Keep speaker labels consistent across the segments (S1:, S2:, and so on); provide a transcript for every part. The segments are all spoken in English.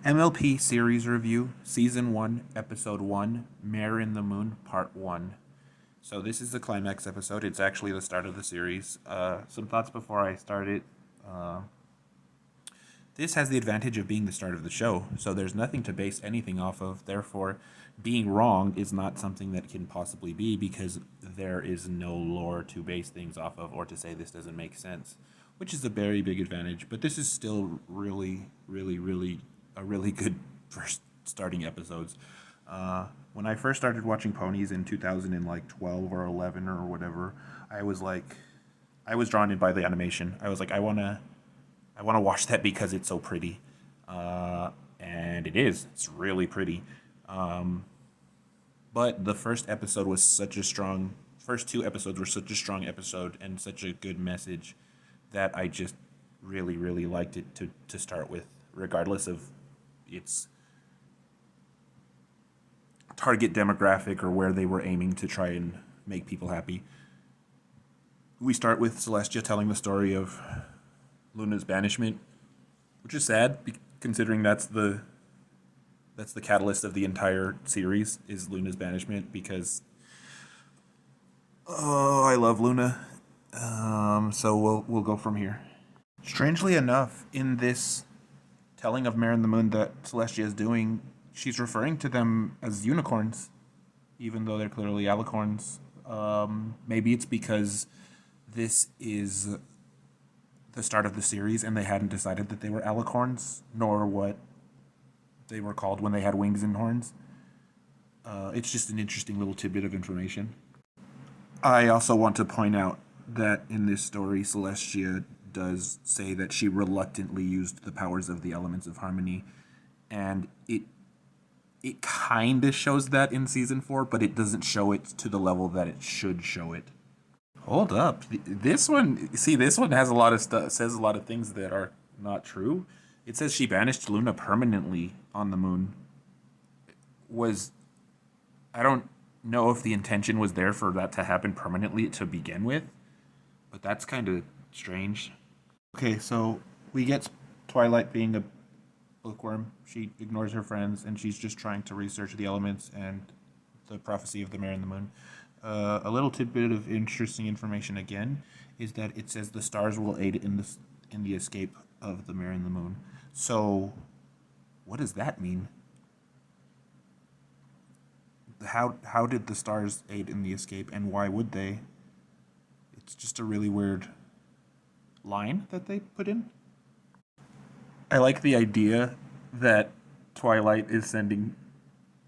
S1: MLP Series Review, Season 1, Episode 1, Mare in the Moon, Part 1. So, this is the climax episode. It's actually the start of the series. Some thoughts before I start it. Uh, this has the advantage of being the start of the show, so there's nothing to base anything off of. Therefore, being wrong is not something that can possibly be because there is no lore to base things off of or to say this doesn't make sense, which is a very big advantage. But this is still really a really good first starting episodes. When I first started watching ponies in 2012 or 11 or whatever, I was like, I was drawn in by the animation. I was like, I want to watch that because it's so pretty, and it is. It's really pretty. But the first episode was such a strong. First two episodes were such a strong episode and such a good message that I just really liked it to start with, regardless of its target demographic or where they were aiming to try and make people happy. We start with Celestia telling the story of Luna's banishment, which is sad considering that's the catalyst of the entire series is Luna's banishment because oh, I love Luna. So we'll go from here. Strangely enough, in this telling of Mare and the Moon that Celestia is doing, she's referring to them as unicorns, even though they're clearly alicorns. Maybe it's because this is the start of the series and they hadn't decided that they were alicorns, nor what they were called when they had wings and horns. It's just an interesting little tidbit of information. I also want to point out that in this story, Celestia does say that she reluctantly used the powers of the elements of harmony, and it kind of shows that in season 4, but it doesn't show it to the level that it should show it. Hold up, this one. See, this one has a lot of stuff. Says a lot of things that are not true. It says she banished Luna permanently on the moon. Was I don't know if the intention was there for that to happen permanently to begin with, but that's kind of strange. Okay, so we get Twilight being a bookworm. She ignores her friends and she's just trying to research the elements and the prophecy of the Mare and the Moon. A little tidbit of interesting information again is that it says the stars will aid in the escape of the Mare and the Moon. So, what does that mean? How did the stars aid in the escape, and why would they? It's just a really weird line that they put in. I like the idea that Twilight is sending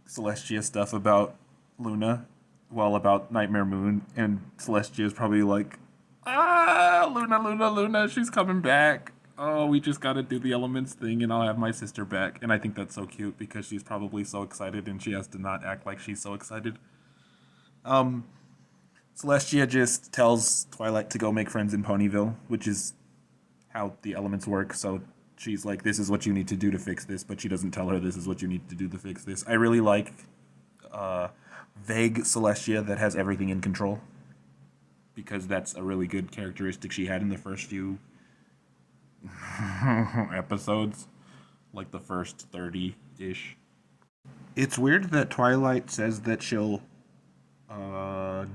S1: Celestia stuff about Luna, while about Nightmare Moon, and Celestia is probably like, Luna, she's coming back. Oh, we just gotta do the elements thing and I'll have my sister back. And I think that's so cute because she's probably so excited and she has to not act like she's so excited. Um, Celestia just tells Twilight to go make friends in Ponyville, which is how the elements work. So she's like, this is what you need to do to fix this, but she doesn't tell her this is what you need to do to fix this. I really like vague Celestia that has everything in control because that's a really good characteristic she had in the first few episodes, like the first 30-ish. It's weird that Twilight says that she'll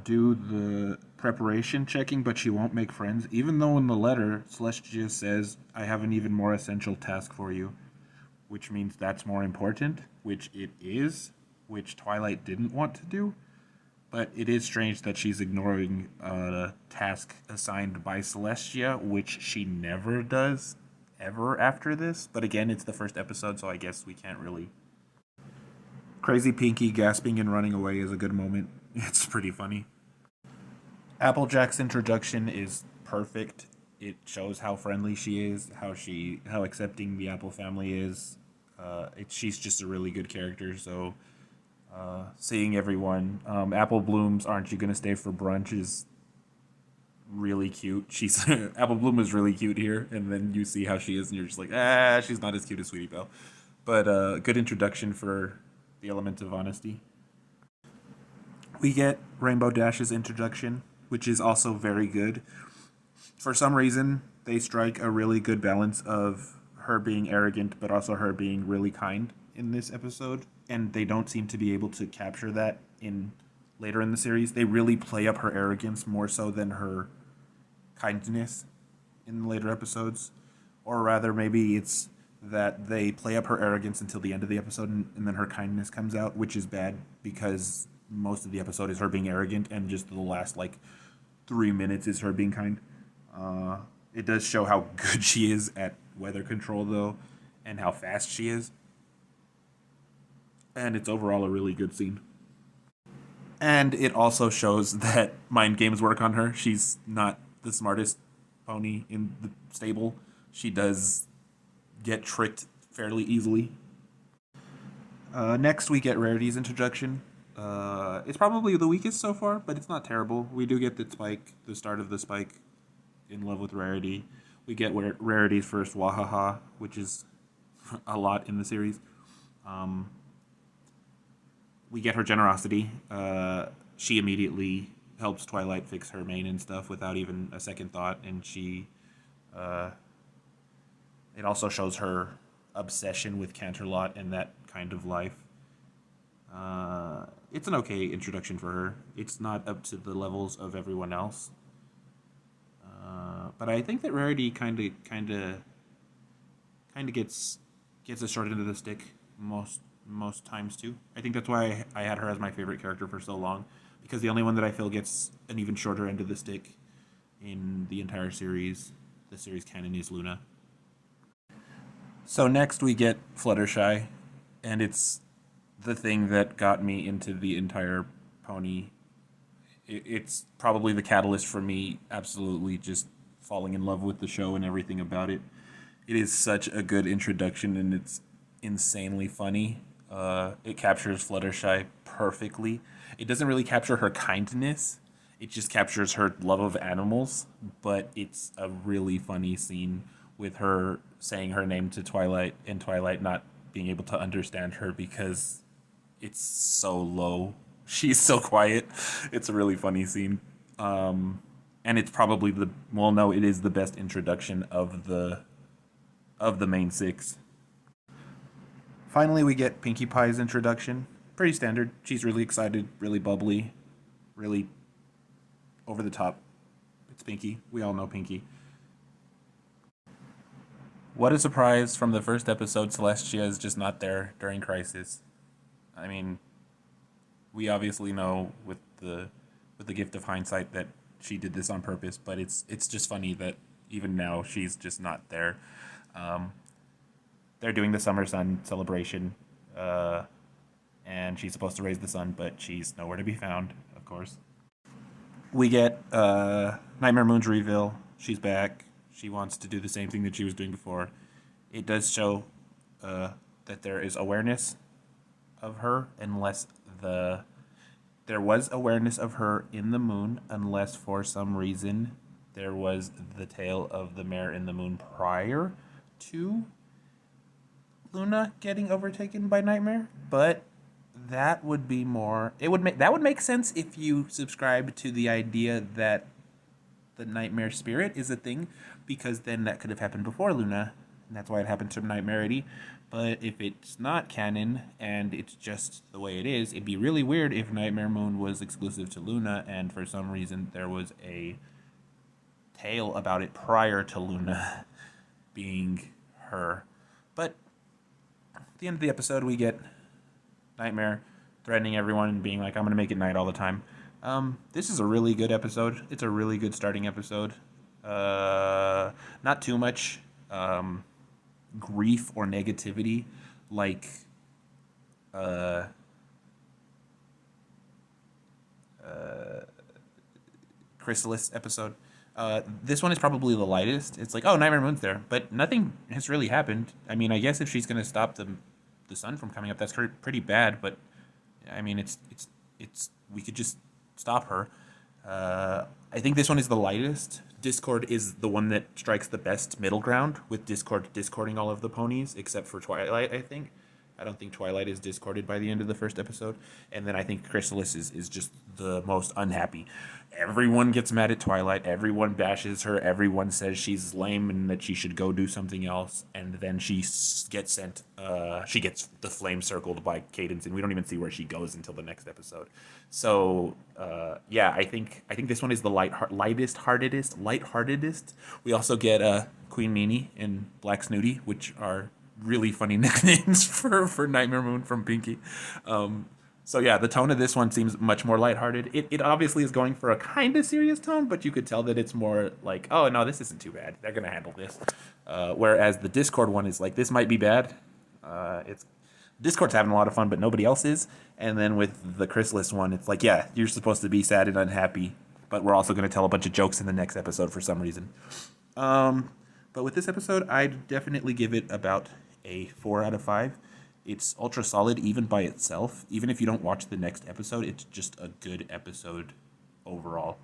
S1: do the preparation checking, but she won't make friends, even though in the letter, Celestia says, I have an even more essential task for you, which means that's more important, which it is, which Twilight didn't want to do. But it is strange that she's ignoring a task assigned by Celestia, which she never does ever after this. But again, it's the first episode, so I guess we can't really. Crazy Pinky gasping and running away is a good moment. It's pretty funny. Applejack's introduction is perfect. It shows how friendly she is, how accepting the Apple family is. She's just a really good character, so seeing everyone. Apple Bloom's "Aren't You Gonna Stay for Brunch" is really cute. She's Apple Bloom is really cute here, and then you see how she is, and you're just like, she's not as cute as Sweetie Belle. But good introduction for the element of honesty. We get Rainbow Dash's introduction, which is also very good. For some reason, they strike a really good balance of her being arrogant, but also her being really kind in this episode, and they don't seem to be able to capture that in later in the series. They really play up her arrogance more so than her kindness in the later episodes, or rather, maybe it's that they play up her arrogance until the end of the episode, and then her kindness comes out, which is bad because most of the episode is her being arrogant, and just the last like 3 minutes is her being kind. It does show how good she is at weather control, though, and how fast she is. And it's overall a really good scene. And it also shows that mind games work on her. She's not the smartest pony in the stable. She does get tricked fairly easily. Next, we get Rarity's introduction. It's probably the weakest so far, but it's not terrible. We do get the start of the Spike in love with Rarity. We get Rarity's first Wahaha, which is a lot in the series. We get her generosity. She immediately helps Twilight fix her mane and stuff without even a second thought, and it also shows her obsession with Canterlot and that kind of life. It's an okay introduction for her. It's not up to the levels of everyone else, but I think that Rarity kind of gets a short end of the stick most times too. I think that's why I had her as my favorite character for so long, because the only one that I feel gets an even shorter end of the stick in the entire series, the series canon, is Luna. So next we get Fluttershy, and it's the thing that got me into the entire pony. It's probably the catalyst for me absolutely just falling in love with the show and everything about it. It is such a good introduction, and it's insanely funny. It captures Fluttershy perfectly. It doesn't really capture her kindness. It just captures her love of animals, but it's a really funny scene with her saying her name to Twilight and Twilight not being able to understand her because it's so low. She's so quiet. It's a really funny scene. And it's probably it is the best introduction of the main six. Finally, we get Pinkie Pie's introduction. Pretty standard. She's really excited, really bubbly, really over the top. It's Pinkie. We all know Pinkie. What a surprise from the first episode, Celestia is just not there during Crisis. I mean, we obviously know with the gift of hindsight that she did this on purpose, but it's just funny that even now she's just not there. They're doing the Summer Sun celebration, and she's supposed to raise the sun, but she's nowhere to be found, of course. We get Nightmare Moon's reveal. She's back. She wants to do the same thing that she was doing before. It does show that there is awareness of her, there was awareness of her in the moon, unless for some reason there was the tale of the mare in the moon prior to Luna getting overtaken by Nightmare. But that would be more. That would make sense if you subscribe to the idea that the Nightmare spirit is a thing, because then that could have happened before Luna, and that's why it happened to Nightmarity. But if it's not canon and it's just the way it is, it'd be really weird if Nightmare Moon was exclusive to Luna and for some reason there was a tale about it prior to Luna being her. But at the end of the episode, we get Nightmare threatening everyone and being like, I'm going to make it night all the time. This is a really good episode. It's a really good starting episode. Not too much grief or negativity like Chrysalis episode. This one is probably the lightest. It's like, oh, Nightmare Moon's there, but nothing has really happened. I mean, I guess if she's going to stop the sun from coming up, that's pretty bad, but I mean, it's we could just stop her. I think this one is the lightest. Discord is the one that strikes the best middle ground, with Discord discording all of the ponies except for Twilight, I think. I don't think Twilight is discorded by the end of the first episode. And then I think Chrysalis is just the most unhappy. Everyone gets mad at Twilight. Everyone bashes her. Everyone says she's lame and that she should go do something else. And then gets sent. She gets the flame circled by Cadence, and we don't even see where she goes until the next episode. So yeah, I think this one is the lightheartedest. We also get Queen Meanie and Black Snooty, which are really funny nicknames for Nightmare Moon from Pinky. So yeah, the tone of this one seems much more lighthearted. It obviously is going for a kind of serious tone, but you could tell that it's more like, oh no, this isn't too bad. They're gonna handle this. Whereas the Discord one is like, this might be bad. It's Discord's having a lot of fun, but nobody else is. And then with the Chrysalis one, it's like, yeah, you're supposed to be sad and unhappy, but we're also going to tell a bunch of jokes in the next episode for some reason. But with this episode, I'd definitely give it about a 4 out of 5. It's ultra solid even by itself. Even if you don't watch the next episode, it's just a good episode overall.